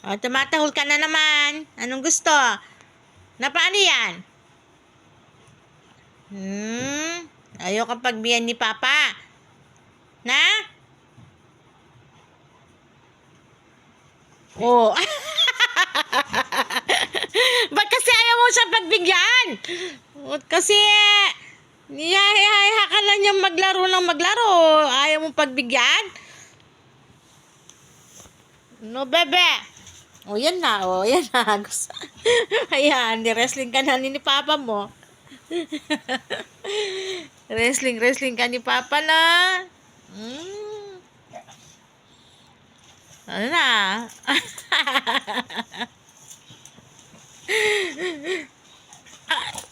O, tumatahol ka na naman. Anong gusto? Na paano yan? Ayaw kang pagbiyan ni Papa. Na? Oh. Ba't kasi ayaw mo siya pagbigyan? Kasi niyayayaha ka lang niyang maglaro ng maglaro. Ayaw mo pagbigyan? No, bebe. O, yan na. O, yan na. Ayan, ni-wrestling ka na ni Papa mo. Wrestling ka ni Papa na. Ano na?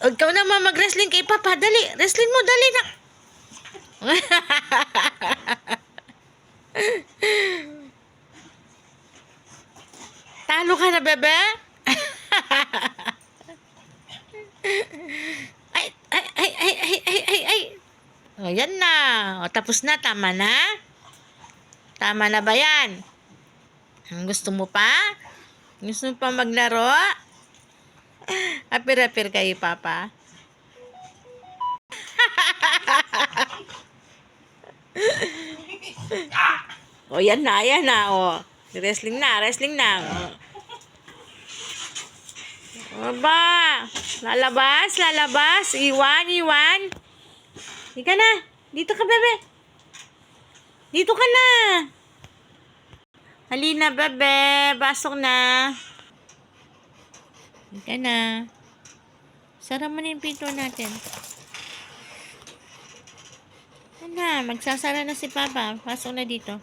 Ikaw naman mag-wrestling kay Papa. Dali. Wrestling mo. Dali na. Talo ka na, bebe? Ay. O, yan na. O, tapos na. Tama na? Tama na ba yan? Gusto mo pa? Gusto mo pa maglaro? Apir-apir kayo, Papa. O, yan na. O. Wrestling na. O. Aba. Lalabas. Iwan. Ika na. Dito ka, bebe. Dito ka na. Halina, bebe. Pasok na. Ika na. Sara mo na yung pinto natin. Magsasara na si Papa. Pasok na dito.